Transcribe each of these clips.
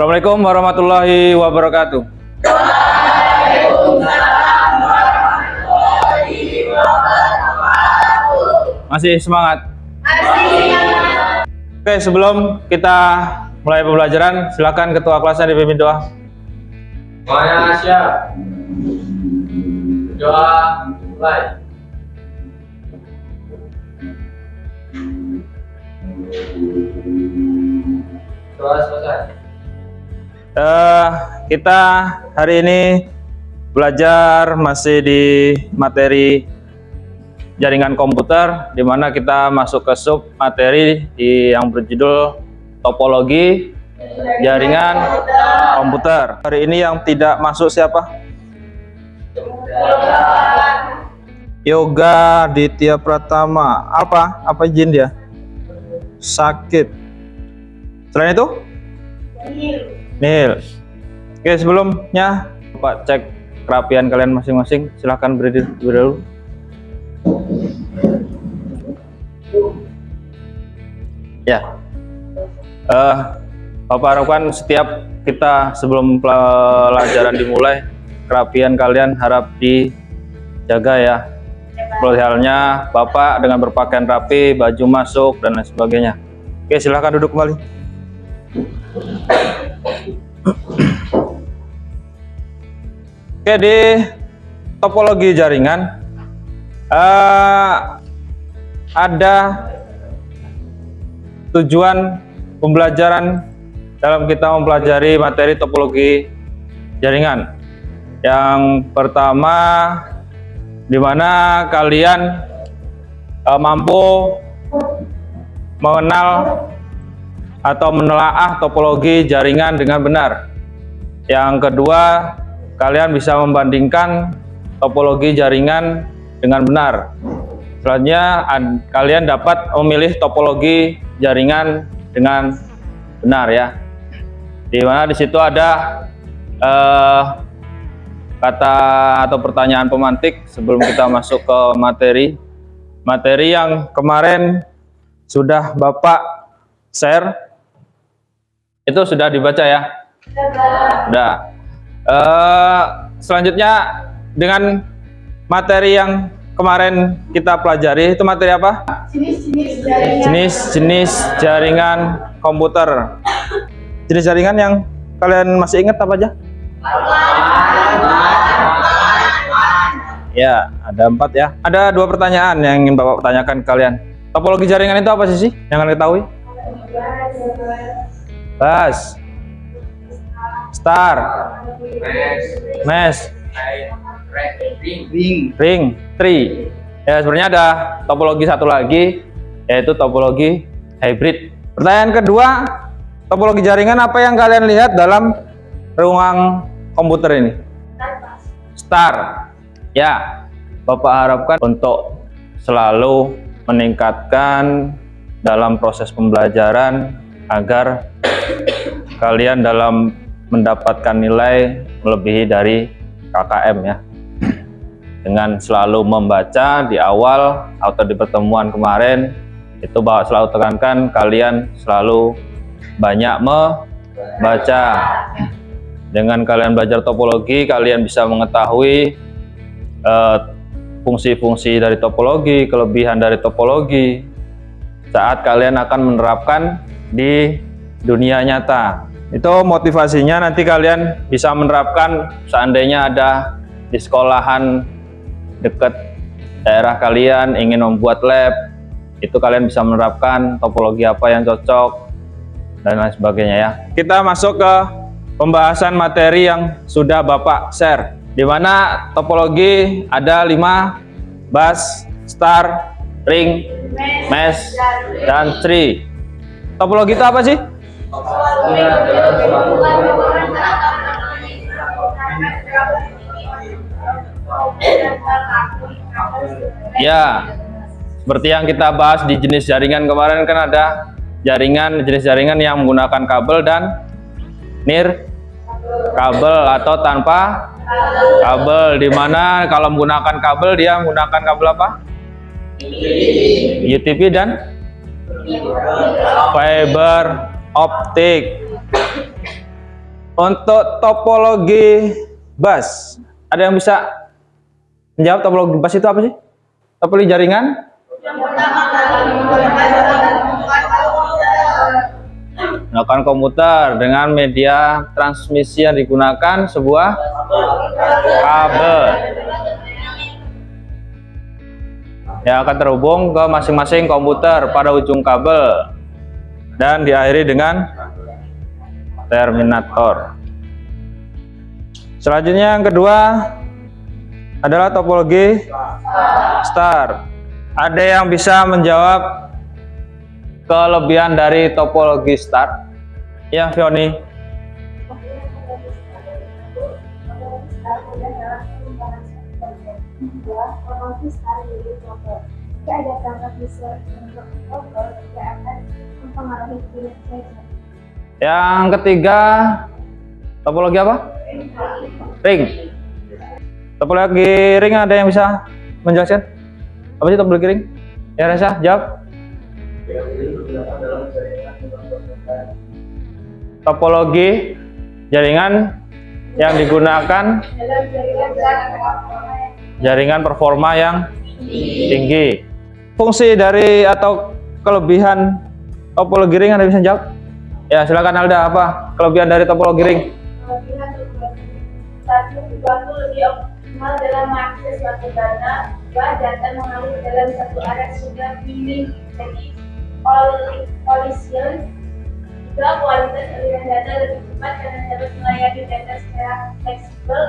Assalamualaikum warahmatullahi wabarakatuh. Waalaikumsalam warahmatullahi wabarakatuh. Masih semangat? Masih. Oke, sebelum kita mulai pembelajaran, silakan ketua kelasnya dipimpin doa. Semuanya siap. Doa mulai. Doa selesai. Kita hari ini belajar masih di materi jaringan komputer, di mana kita masuk ke sub materi yang berjudul topologi jaringan komputer. Hari ini yang tidak masuk siapa? Yoga Ditya Pratama. Apa izin dia? Sakit. Selain itu? Nil. Oke, sebelumnya Pak cek kerapian kalian masing-masing. Silahkan berdiri dulu. Ya. Bapak harapkan setiap kita sebelum pelajaran dimulai, kerapian kalian harap dijaga ya. Seperti halnya Bapak dengan berpakaian rapi, baju masuk dan lain sebagainya. Oke, silahkan duduk kembali. Oke, di topologi jaringan ada tujuan pembelajaran dalam kita mempelajari materi topologi jaringan. Yang pertama, di mana kalian mampu mengenal atau menelaah topologi jaringan dengan benar. Yang kedua, kalian bisa membandingkan topologi jaringan dengan benar. Selanjutnya, kalian dapat memilih topologi jaringan dengan benar ya. Di mana di situ ada kata atau pertanyaan pemantik sebelum kita masuk ke materi yang kemarin sudah Bapak share. Itu sudah dibaca ya? Sudah. Selanjutnya dengan materi yang kemarin kita pelajari, itu materi apa? Jenis-jenis jaringan komputer. Jenis jaringan yang kalian masih ingat apa aja? Ya, ada 4 ya. Ada 2 pertanyaan yang ingin Bapak tanyakan ke kalian. Topologi jaringan itu apa sih yang kalian ketahui? Bus, star, mesh, ring, tree. Ya, sebenarnya ada topologi satu lagi, yaitu topologi hybrid. Pertanyaan kedua, topologi jaringan apa yang kalian lihat dalam ruang komputer ini? Star. Ya, Bapak harapkan untuk selalu meningkatkan dalam proses pembelajaran agar kalian dalam mendapatkan nilai melebihi dari KKM ya, dengan selalu membaca di awal atau di pertemuan kemarin itu Bapak selalu tekankan kalian selalu banyak membaca. Dengan kalian belajar topologi, kalian bisa mengetahui fungsi-fungsi dari topologi, kelebihan dari topologi saat kalian akan menerapkan di dunia nyata. Itu motivasinya nanti kalian bisa menerapkan seandainya ada di sekolahan dekat daerah kalian ingin membuat lab, itu kalian bisa menerapkan topologi apa yang cocok dan lain sebagainya ya. Kita masuk ke pembahasan materi yang sudah Bapak share, di mana topologi ada 5: bus, star, ring, mesh, dan tree. Topologi itu apa sih? Ya, seperti yang kita bahas di jenis jaringan kemarin, kan ada jenis jaringan yang menggunakan kabel dan kabel atau tanpa kabel, dimana kalau menggunakan kabel dia menggunakan kabel apa? UTP dan fiber optik. Untuk topologi bus, ada yang bisa menjawab topologi bus itu apa sih? Topologi jaringan? Yang pertama adalah Menggunakan komputer dengan media transmisi yang digunakan sebuah kabel yang akan terhubung ke masing-masing komputer pada ujung kabel dan diakhiri dengan terminator. Selanjutnya yang kedua adalah topologi star. Ada yang bisa menjawab kelebihan dari topologi star? Ya, Fioni. Ada perangkat visual untuk global tidak akan mempengaruhi kinerja. Yang ketiga, topologi apa? Ring. Topologi ring ada yang bisa menjelaskan? Apa sih topologi ring? Ya, Reza, jawab. Topologi jaringan yang digunakan jaringan performa yang tinggi. Fungsi dari atau kelebihan topologi ring ada yang bisa jawab? Ya, silakan Alda, apa kelebihan dari topologi ring? Satu, waktu lebih optimal dalam mengakses suatu data. Dua, data mengalir dalam satu arah sudah minim jadi collision. Tiga, kualitas aliran data lebih cepat karena dapat melayani data secara fleksibel.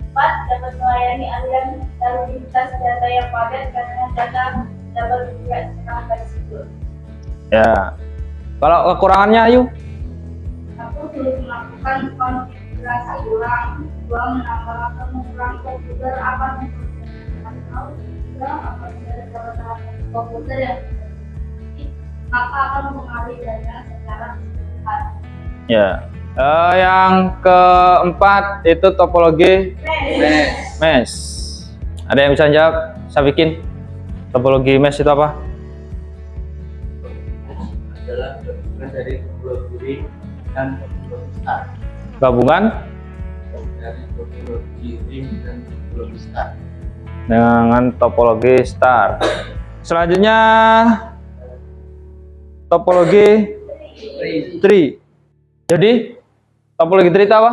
Empat, dapat melayani aliran lalu lintas data yang padat karena data dapat bergerak secara fleksibel. Ya. Kalau kekurangannya, ayo. Satu, sulit melakukan konfigurasi ulang. Dua, menambah atau mengurangi komputer akan mempercepat. Tiga, apabila dapat komputer yang maka akan mengalir data secara cepat. Ya. Yang keempat itu topologi mesh. Ada yang bisa jawab? Saya bikin topologi mesh itu apa? Adalah gabungan dari topologi ring dan topologi star. Gabungan Dari topologi ring dan topologi star. dengan topologi star. Selanjutnya topologi tree. Jadi topologi tree itu apa?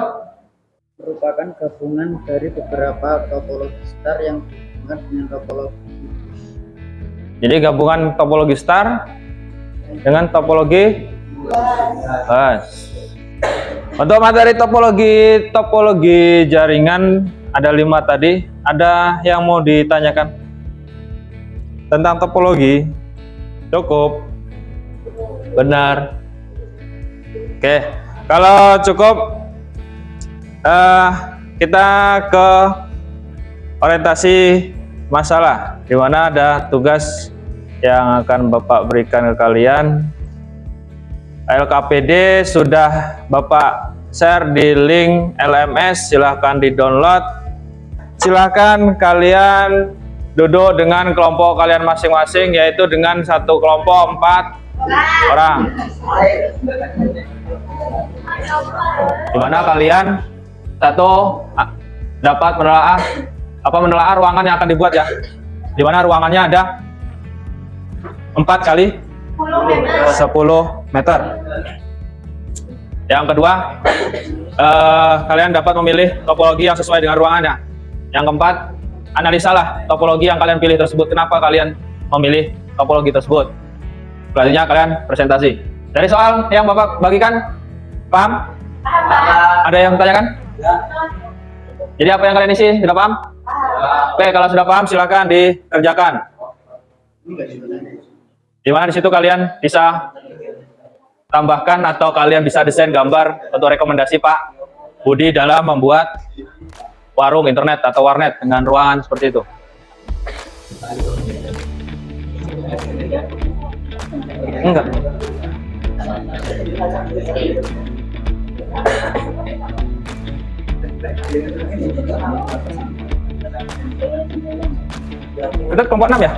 Merupakan gabungan dari beberapa topologi star yang dihubungkan dengan topologi bus. Jadi gabungan topologi star dengan topologi bus. Untuk materi topologi jaringan ada 5 tadi. Ada yang mau ditanyakan tentang topologi? Cukup? Benar? Oke, kalau cukup kita ke orientasi masalah, di mana ada tugas yang akan Bapak berikan ke kalian. LKPD sudah Bapak share di link LMS, silahkan di-download. Silahkan kalian duduk dengan kelompok kalian masing-masing, yaitu dengan satu kelompok 4 orang. Dimana kalian satu dapat menelaah ruangan yang akan dibuat ya. Dimana ruangannya ada 4 kali 10 meter. Yang kedua, kalian dapat memilih topologi yang sesuai dengan ruangannya. Yang keempat, analisalah topologi yang kalian pilih tersebut. Kenapa kalian memilih topologi tersebut? Selanjutnya kalian presentasi. Dari soal yang Bapak bagikan, paham? Ada yang bertanyakan? Jadi apa yang kalian isi? Sudah paham? Oke, kalau sudah paham silakan dikerjakan. Di mana di situ kalian bisa tambahkan atau kalian bisa desain gambar untuk rekomendasi Pak Budi dalam membuat warung internet atau warnet dengan ruangan seperti itu. Enggak. Itu kelompok 6 ya?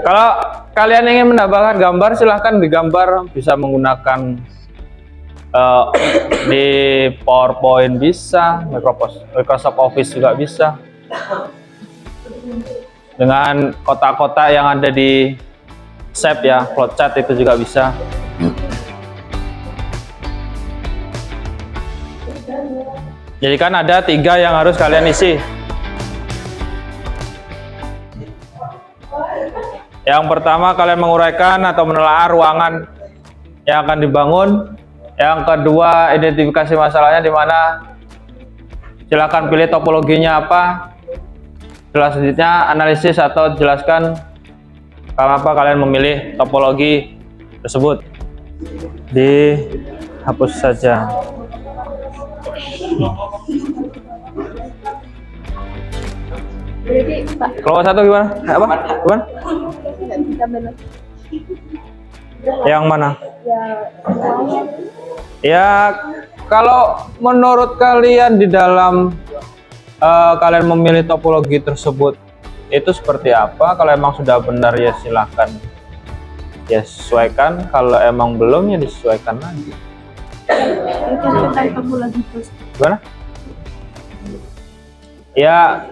Kalau kalian ingin menambahkan gambar, silahkan digambar, bisa menggunakan di PowerPoint bisa, Microsoft Office juga bisa, dengan kotak-kotak yang ada di Shape ya, flowchart itu juga bisa. Jadi kan ada 3 yang harus kalian isi. Yang pertama, kalian menguraikan atau menelaah ruangan yang akan dibangun. Yang kedua, identifikasi masalahnya di mana. Silakan pilih topologinya apa. Selanjutnya, analisis atau jelaskan kenapa kalian memilih topologi tersebut. Dihapus saja. Kelompok 1 gimana? Apa? Gimana? Yang mana? Ya, kalau menurut kalian di dalam kalian memilih topologi tersebut itu seperti apa? Kalau emang sudah benar ya silahkan ya sesuaikan. Kalau emang belum ya disesuaikan lagi. Gimana? Ya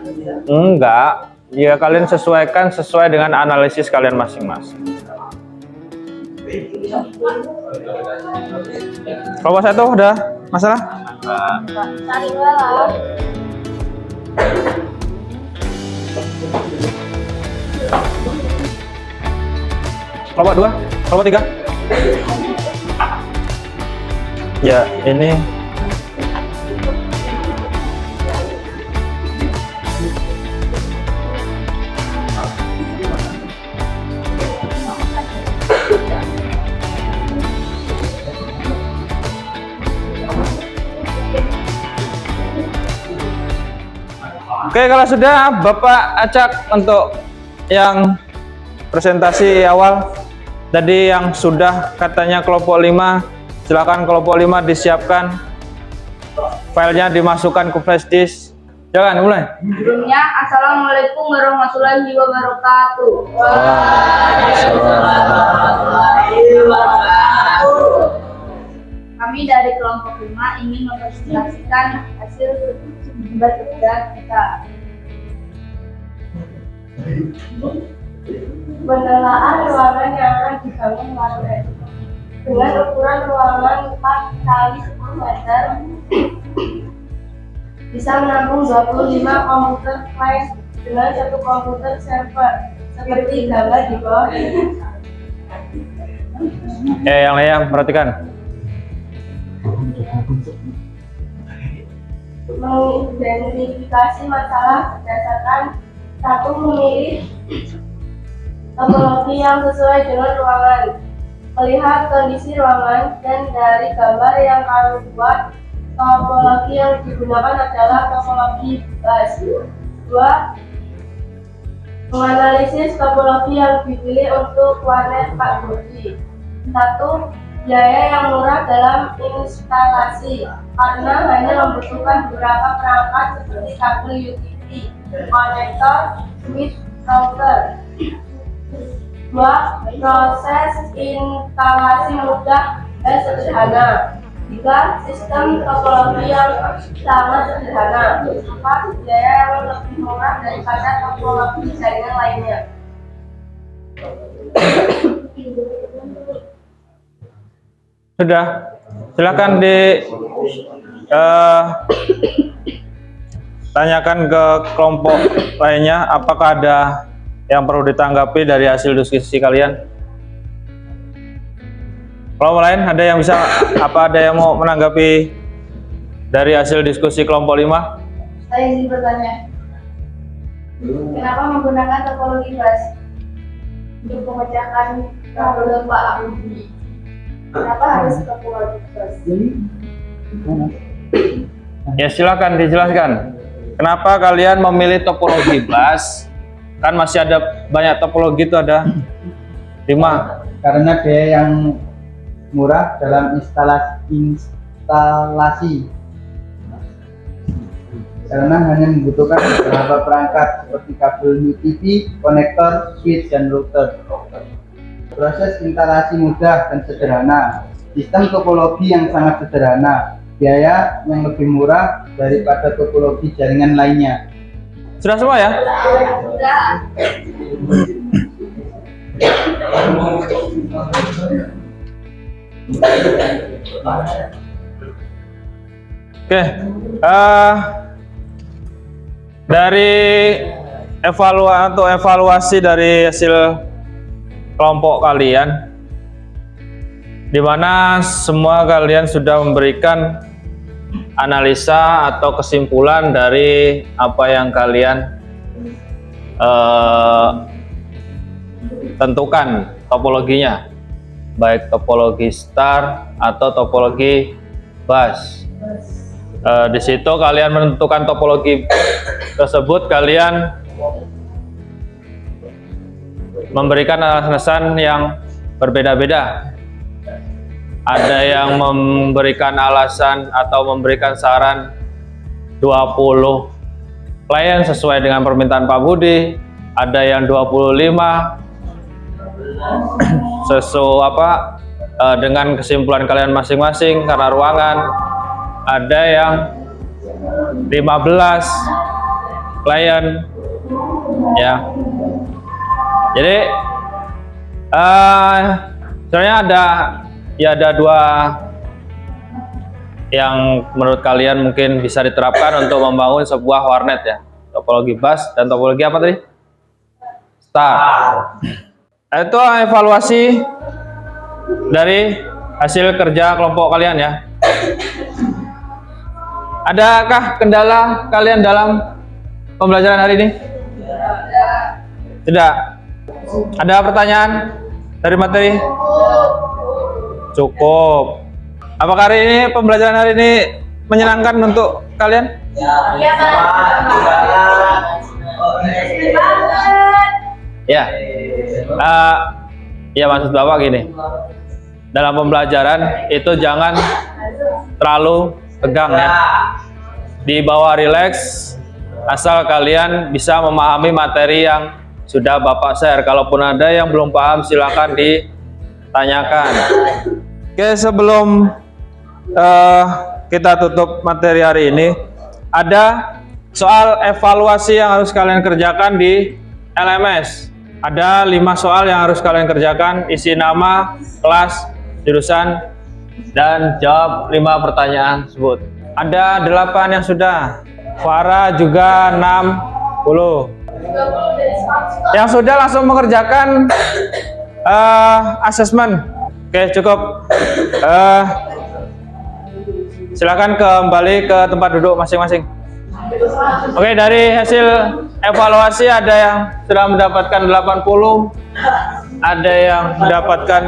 enggak, ya kalian sesuaikan sesuai dengan analisis kalian masing-masing. Kelompok 1 udah masalah? Cari lah. Kelompok 2, kelompok 3. Ya ini oke, kalau sudah Bapak acak untuk yang presentasi awal tadi yang sudah katanya kelompok 5, silakan kelompok 5 disiapkan, filenya dimasukkan ke flash disk. Jangan mulai. Sebelumnya, Assalamualaikum warahmatullahi wabarakatuh. Kami dari kelompok 5 ingin mempresentasikan hasil kerja kita. Penelaah ruangan yang akan dibangun lantai dengan ukuran ruangan 4 kali 10 meter bisa menampung 25 komputer flash dengan 1 komputer server seperti gambar di bawah ini. Yang lain perhatikan. Mengidentifikasi masalah berdasarkan 1. Memilih topologi yang sesuai dengan ruangan, melihat kondisi ruangan, dan dari gambar yang kami buat, topologi yang digunakan adalah topologi bus. 2. Menganalisis topologi yang dipilih untuk warnet Pak Budi. 1. Biaya yang murah dalam instalasi karena hanya membutuhkan beberapa perangkat seperti kabel UTP, konektor, switch, router. 2. Proses instalasi mudah dan sederhana. 3. Sistem topologi yang sangat sederhana. 4. Biaya yang lebih murah daripada topologi jaringan lainnya. Sudah, silakan tanyakan ke kelompok lainnya apakah ada yang perlu ditanggapi dari hasil diskusi kalian. Kelompok lain ada yang bisa ada yang mau menanggapi dari hasil diskusi kelompok 5? Saya ingin bertanya, kenapa menggunakan topologi bus untuk memecahkan kabel Pak Budi? Kenapa harus topologi bus? Ya silakan dijelaskan. Kenapa kalian memilih topologi bus? Kan masih ada banyak topologi itu ada 5. Karena biaya yang murah dalam instalasi. karena hanya membutuhkan beberapa perangkat seperti kabel UTP, konektor, switch, dan router. Proses instalasi mudah dan sederhana. Sistem topologi yang sangat sederhana, biaya yang lebih murah daripada topologi jaringan lainnya. Sudah semua ya? Sudah. Oke, dari evaluasi dari hasil kelompok kalian, di mana semua kalian sudah memberikan analisa atau kesimpulan dari apa yang kalian tentukan topologinya, baik topologi star atau topologi bus. Di situ kalian menentukan topologi tersebut, kalian memberikan alasan yang berbeda-beda. Ada yang memberikan alasan atau memberikan saran 20 klien sesuai dengan permintaan Pak Budi, ada yang 25 dengan kesimpulan kalian masing-masing karena ruangan, ada yang 15 klien ya. Jadi sebenarnya ada dua yang menurut kalian mungkin bisa diterapkan untuk membangun sebuah warnet ya, topologi bus dan topologi apa tadi? Star. Itu evaluasi dari hasil kerja kelompok kalian ya. Adakah kendala kalian dalam pembelajaran hari ini? Tidak. Ada pertanyaan dari materi? Cukup. Apakah hari ini pembelajaran hari ini menyenangkan untuk kalian? Iya, Pak. Ya. Ya, maksud Bapak gini. Dalam pembelajaran itu jangan terlalu tegang ya. Dibawa rileks, asal kalian bisa memahami materi yang sudah Bapak share. Kalaupun ada yang belum paham, silakan ditanyakan. Oke, sebelum kita tutup materi hari ini, ada soal evaluasi yang harus kalian kerjakan di LMS. Ada 5 soal yang harus kalian kerjakan, isi nama, kelas, jurusan, dan jawab 5 pertanyaan tersebut. Ada 8 yang sudah, Farah juga 60. Yang sudah langsung mengerjakan asesmen. Oke, cukup. Silakan kembali ke tempat duduk masing-masing. Oke, dari hasil evaluasi ada yang sudah mendapatkan 80, ada yang mendapatkan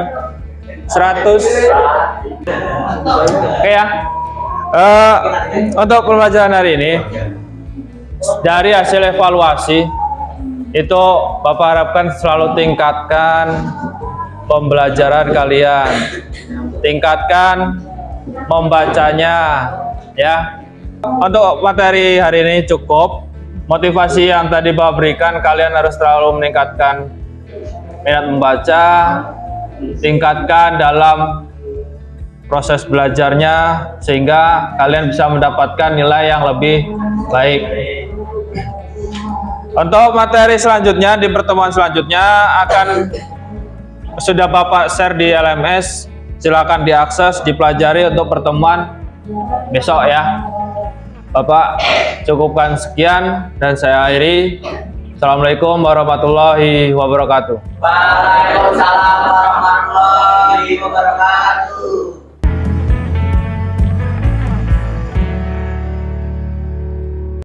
100. Oke ya. Untuk pembelajaran hari ini, dari hasil evaluasi itu Bapak harapkan selalu tingkatkan pembelajaran kalian, tingkatkan membacanya ya. Untuk materi hari ini cukup. Motivasi yang tadi Bapak berikan, kalian harus selalu meningkatkan minat membaca, tingkatkan dalam proses belajarnya sehingga kalian bisa mendapatkan nilai yang lebih baik. Untuk materi selanjutnya, di pertemuan selanjutnya akan sudah Bapak share di LMS, silakan diakses, dipelajari untuk pertemuan besok ya. Bapak cukupkan sekian dan saya akhiri. Assalamualaikum warahmatullahi wabarakatuh. Waalaikumsalam warahmatullahi wabarakatuh.